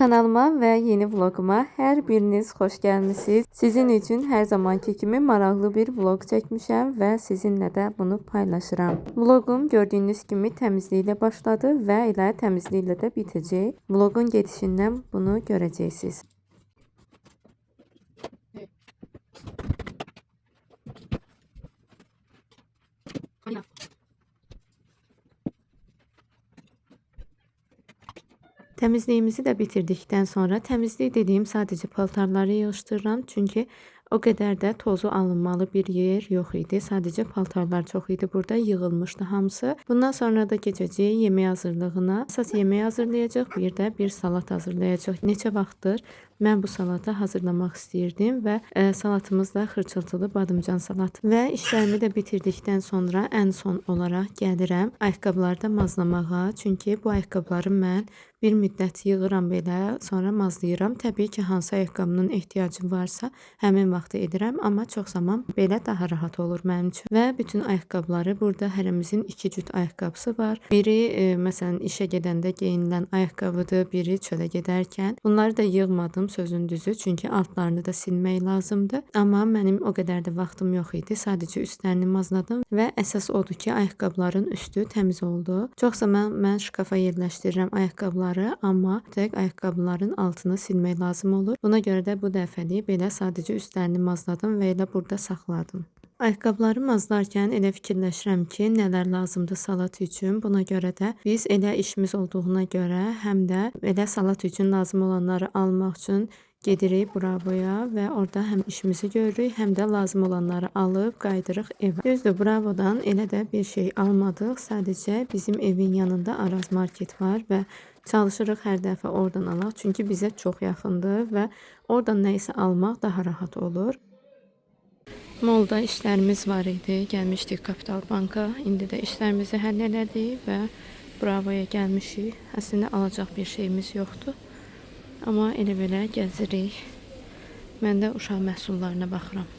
Kanalıma və yeni vloguma hər biriniz xoş gəlmisiniz. Sizin üçün hər zamanki kimi maraqlı bir vlog çəkmişəm və sizinlə də bunu paylaşıram. Vlogum gördüyünüz kimi təmizliklə başladı və elə təmizliklə də bitəcək. Vlogun gedişindən bunu görəcəksiniz. Təmizliyimizi də bitirdikdən sonra təmizlik dediyim sadəcə paltarları yığışdırıram. Çünki o qədər də tozu alınmalı bir yer yox idi. Sadəcə paltarlar çox idi. Burada yığılmışdı hamısı. Bundan sonra da keçəcəyik yemək hazırlığına. Əsas yemək hazırlayacaq, bir də bir salat hazırlayacaq. Neçə vaxtdır mən bu salatı hazırlamaq istəyirdim və salatımız da xırçıltılı badımcan salatı. Və işlərimi də bitirdikdən sonra ən son olaraq gəlirəm ayaqqabıları da mazlamağa. Çünki bu ayaqqabıları mən bir müddət yığıram belə, sonra mazlayıram. Təbii ki, hansı ayaqqabının ehtiyacım varsa həmin vaxtı edirəm, amma çox zaman belə daha rahat olur mənim üçün. Və bütün ayaqqabıları burada hərəmizin 2 cüt ayaqqabısı var. Biri məsələn işə gedəndə geyinilən ayaqqabıdır, biri çölə gedərkən. Bunları da yığmadım sözün düzü, çünki altlarını da silmək lazımdır. Amma mənim o qədər də vaxtım yox idi. Sadəcə üstlərini mazladım və əsas odur ki, ayaqqabıların üstü təmiz oldu. Çox zaman mən şkafa yerləşdirirəm ayaqqabıları, amma tək ayaqqabıların altını silmək lazım olur. Buna görə də bu dəfəlik belə sadəcə üstlərini mazladım və elə burada saxladım. Ayaqqabıları mazlarkən elə fikirləşirəm ki, nələr lazımdır salat üçün. Buna görə də biz elə işimiz olduğuna görə həm də elə salat üçün lazım olanları almaq üçün gedirik Bravoya və orada həm işimizi görürük, həm də lazım olanları alıb qaydırıq evə. Düzdür, Bravodan elə də bir şey almadıq. Sadəcə bizim evin yanında Araz market var və çalışırıq hər dəfə oradan alaq. Çünki bizə çox yaxındır və oradan nə isə almaq daha rahat olur. Molda işlərimiz var idi. Gəlmişdik Kapital Banka. İndi də işlərimizi həll elədik və Bravoya gəlmişik. Əslində alacaq bir şeyimiz yoxdur. Amma elə belə gəzirik. Mən də uşaq məhsullarına baxıram.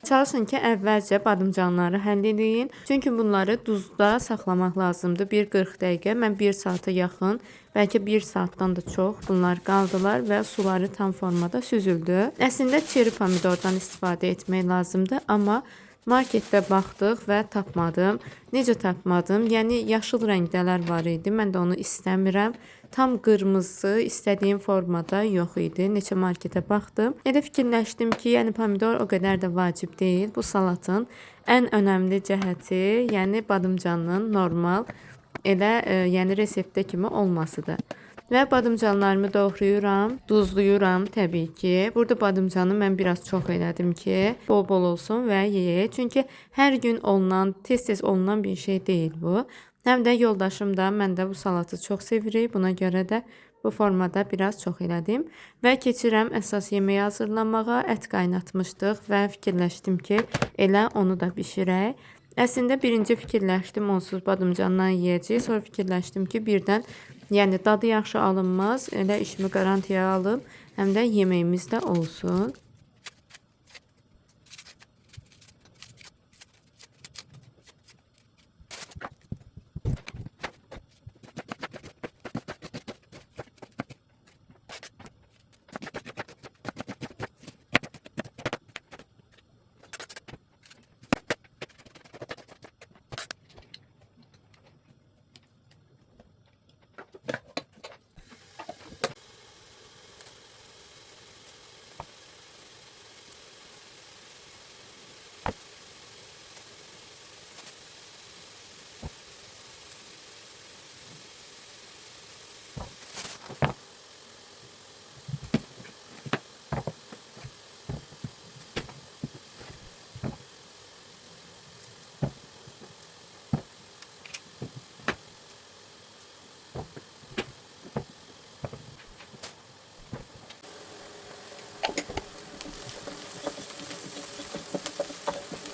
Çalışın ki, əvvəlcə badımcanları həll edin. Çünki bunları duzda saxlamaq lazımdır. Bir 40 dəqiqə, mən 1 saata yaxın, bəlkə 1 saatdan da çox bunlar qaldılar və suları tam formada süzüldü. Əslində çeri pomidordan istifadə etmək lazımdır, amma marketdə baxdıq və tapmadım. Necə tapmadım? Yəni yaşıl rəngdələr var idi. Mən də onu istəmirəm. Tam qırmızı istədiyim formada yox idi. Neçə marketə baxdım. Elə fikirləşdim ki, yəni pomidor o qədər də vacib deyil. Bu salatın ən önəmli cəhəti, yəni badımcanın normal, elə yəni reseptdə kimi olmasıdır. Və badımcanlarımı doğrayıram, duzluyuram təbii ki. Burada badımcanı mən biraz çox elədim ki, bol-bol olsun və yeyək. Çünki hər gün olunan, tez-tez olunan bir şey deyil bu. Həm də yoldaşım da, mən də bu salatı çox sevirik. Buna görə də bu formada biraz çox elədim. Və keçirəm əsas yeməyi hazırlamağa. Ət qaynatmışdıq və fikirləşdim ki, elə onu da bişirək. Əslində birinci fikirləşdim onsuz badımcandan yeyəcək. Sonra fikirləşdim ki, birdən yəni dadı yaxşı alınmaz. Elə işimi qarantiyaya alıb, həm də yeməyimiz də olsun.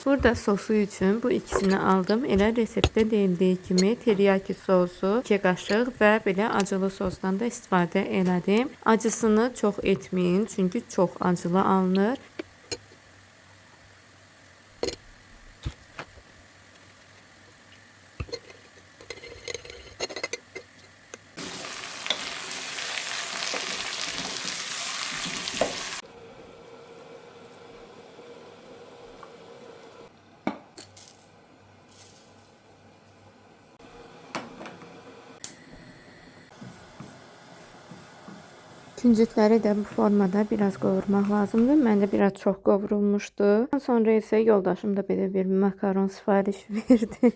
Burada sosu üçün bu ikisini aldım. Elə reseptdə deyildiyi kimi teriyaki sosu 2 qaşıq və belə acılı sosdan da istifadə elədim. Acısını çox etməyin, çünki çox acılı alınır. Küncükləri də bu formada biraz qovurmaq lazımdır. Məndə biraz çox qovurulmuşdu. Sonra isə yoldaşım da belə bir makaron sifariş verdi.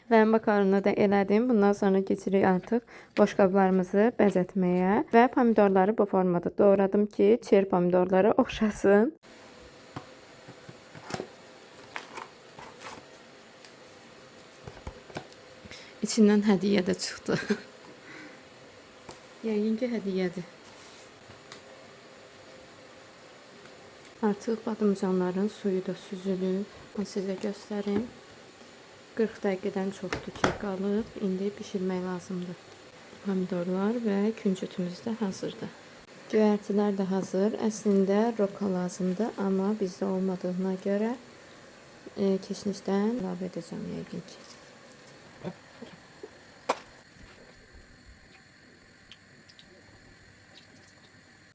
Və makaronu da elədim. Bundan sonra keçirik artıq boşqablarımızı bəzətməyə. Və pomidorları bu formada doğradım ki, çer pomidorlara oxşasın. İçindən hədiyyə də çıxdı. Yəqin ki, hədiyyədir. Artıq badımcanların suyu da süzülüb. Sizə göstərim. 40 dəqiqədən çoxdur ki, qalıb. İndi bişirmək lazımdır. Pomidorlar və küncütümüz də hazırdır. Göyərtilər də hazır. Əslində roka lazımdır, amma bizdə olmadığına görə keşnişdən əlavə edəcəm yəqin ki.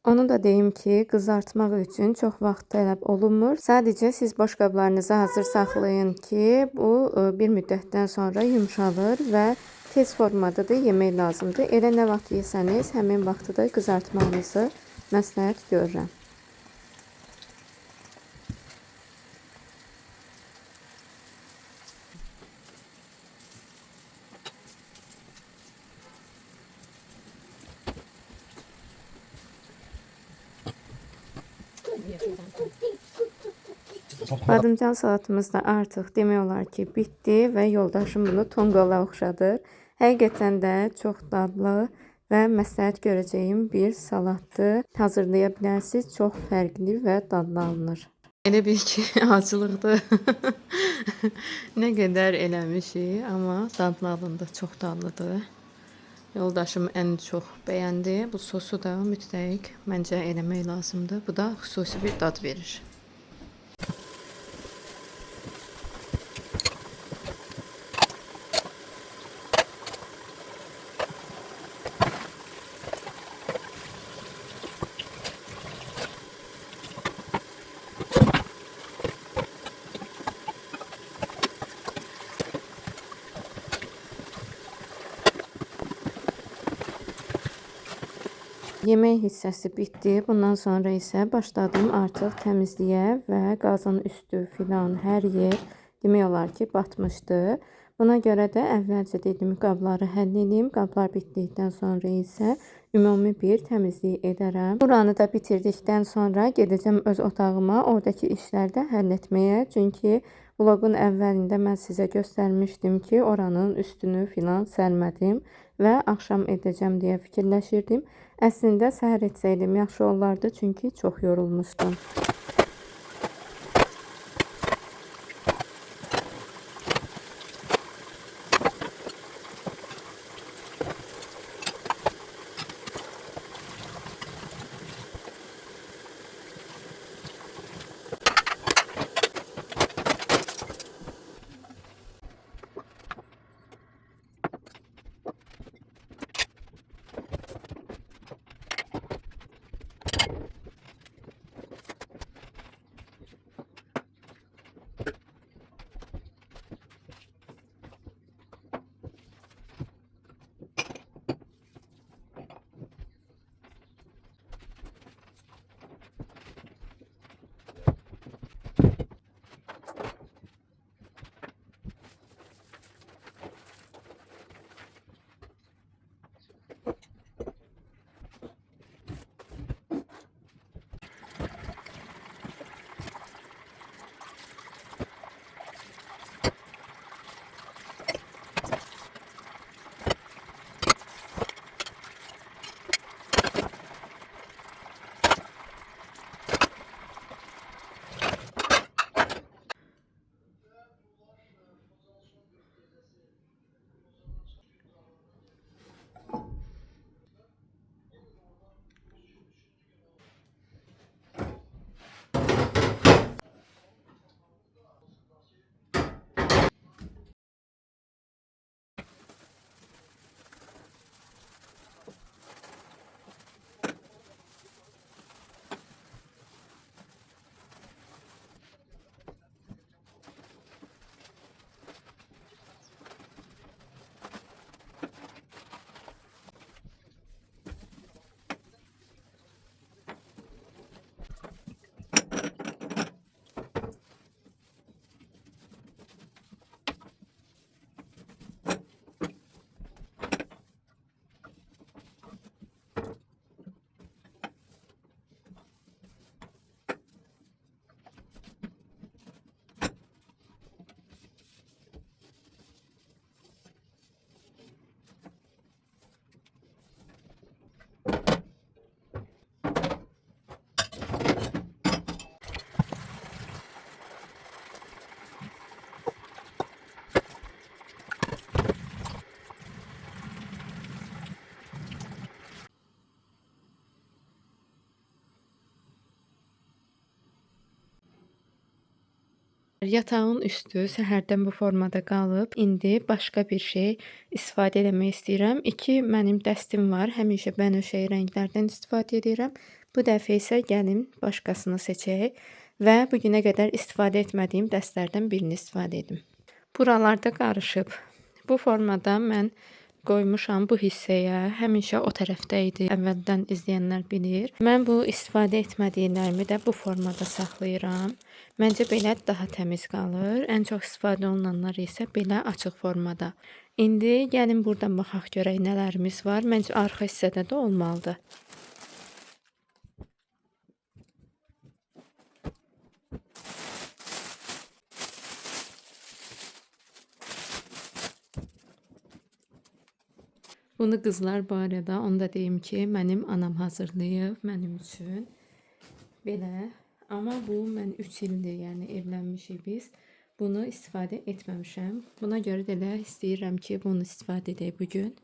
Onu da deyim ki, qızartmaq üçün çox vaxt tələb olunmur. Sadəcə siz boşqablarınızı hazır saxlayın ki, bu bir müddətdən sonra yumşalır və tez formada da yemək lazımdır. Elə nə vaxt yesəniz, həmin vaxtı da qızartmağınızı məsləhət görürəm. Badımcan salatımız da artıq demək olar ki, bitdi və yoldaşım bunu tonqala oxşadır. Həqiqətən də çox dadlı və məsləhət görəcəyim bir salatdır. Hazırlaya bilərsiniz. Çox fərqli və dadlı alınır. Elə bil ki, acılıqdır. Nə qədər eləmişik, amma dadlı alındı. Çox dadlıdır. Yoldaşım ən çox bəyəndi. Bu sosu da mütləq məncə eləmək lazımdır. Bu da xüsusi bir dad verir. Yemək hissəsi bitdi. Bundan sonra isə başladım artıq təmizliyə və qazın üstü filan hər yer demək olar ki, batmışdı. Buna görə də əvvəlcə dedim qabları həll edeyim. Qablar bitdikdən sonra isə ümumi bir təmizlik edərəm. Buranı da bitirdikdən sonra gedəcəm öz otağıma, oradakı işləri də həll etməyə. Çünki vlogun əvvəlində mən sizə göstərmişdim ki, oranın üstünü filan sərmədim və axşam edəcəm deyə fikirləşirdim. Əslində səhər etsəydim yaxşı olardı, çünki çox yorulmuşdum. Yatağın üstü səhərdən bu formada qalıb. İndi başqa bir şey istifadə etmək istəyirəm. İki mənim dəstim var. Həmişə bənövşəyi rənglərdən istifadə edirəm. Bu dəfə isə gəlin başqasını seçək və bu günə qədər istifadə etmədiyim dəstlərdən birini istifadə edim. Buralarda qarışıb. Bu formada mən qoymuşam bu hissəyə. Həmişə o tərəfdə idi. Əvvəldən izləyənlər bilir. Mən bu istifadə etmədiklərimi də bu formada saxlayıram. Məncə belə daha təmiz qalır. Ən çox istifadə olunanlar isə belə açıq formada. İndi gəlin buradan baxaq görək nələrimiz var. Məncə arxa hissədə də olmalıdır. Bunu qızlar bu arada onu da deyim ki, mənim anam hazırlayıb mənim üçün. Belə. Amma bu mən 3 ildir, yəni evlənmişik biz. Bunu istifadə etməmişəm. Buna görə də elə istəyirəm ki, bunu istifadə edək bu gün.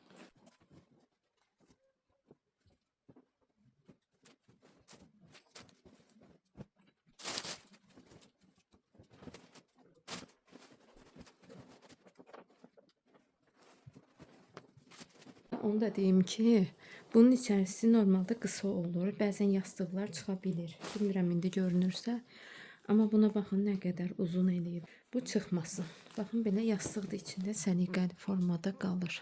Onu da deyim ki, bunun içərisi normalda qısa olur. Bəzən yastıqlar çıxa bilir. Bilmirəm indi görünürsə. Amma buna baxın nə qədər uzun eləyib. Bu çıxmasın. Baxın belə yastıq da içində səliqəli formada qalır.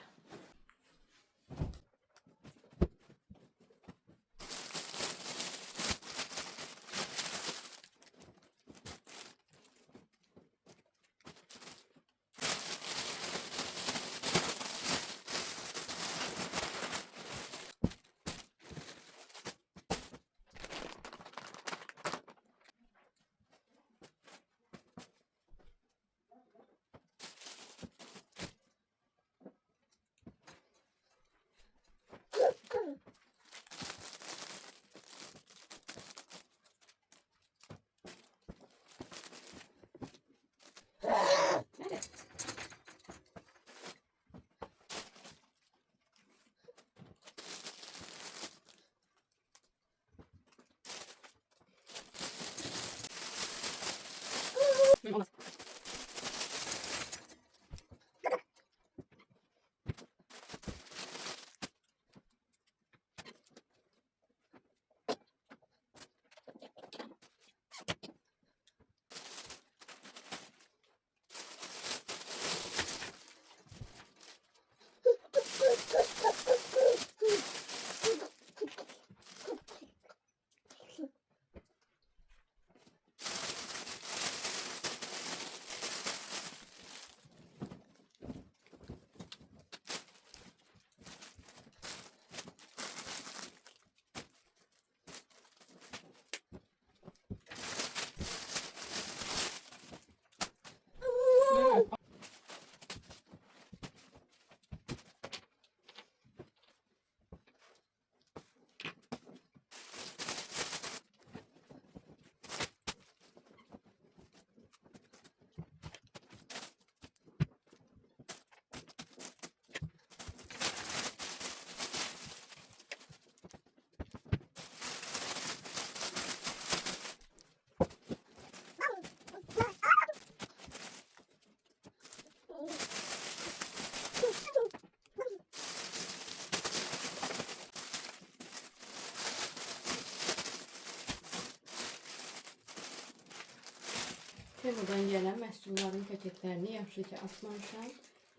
Olmaz. Temu'dan gələn məhsulların paketlərini yaxşı ki atmamışam.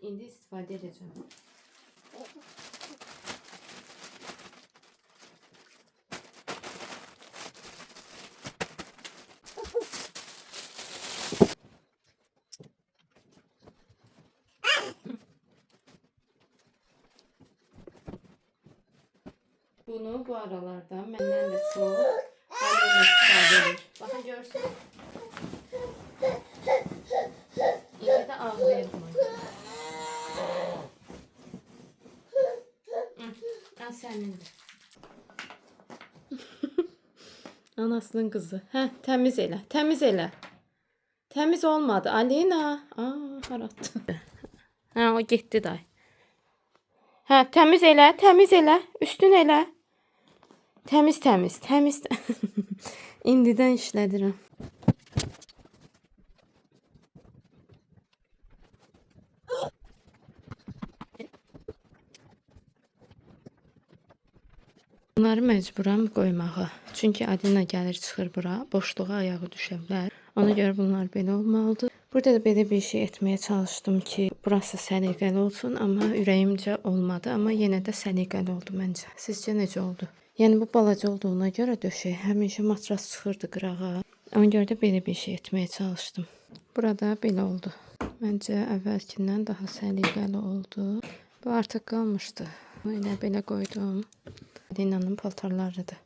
İndi istifadə edəcəm. Bunu bu aralarda məndən də çox Aleyna istifadə edir. Baxın görürsünüz. İndi də ağlayırım. Sənindir. Anasının qızı. Hə, təmiz elə, təmiz elə. Təmiz olmadı. Aleyna. Haratdı. Hə, o getdi day. Hə, təmiz elə, təmiz elə. Üstün elə. Təmiz, təmiz, təmiz. İndidən işlədirəm. Bunları məcburam qoymağa. Çünki Adina gəlir çıxır bura, boşluğa ayağı düşə bilər. Ona görə bunlar belə olmalıdır. Burada da belə bir şey etməyə çalışdım ki, burası səliqəli olsun, amma ürəyimcə olmadı. Amma yenə də səliqəli oldu məncə. Sizcə necə oldu? Yəni bu balaca olduğuna görə döşək həmişə matras çıxırdı qırağa. Ona görə də belə bir şey etməyə çalışdım. Burada belə oldu. Məncə əvvəlkindən daha səliqəli oldu. Bu artıq qalmışdı. Elə belə qoydum. Adinanın paltarlarıdır.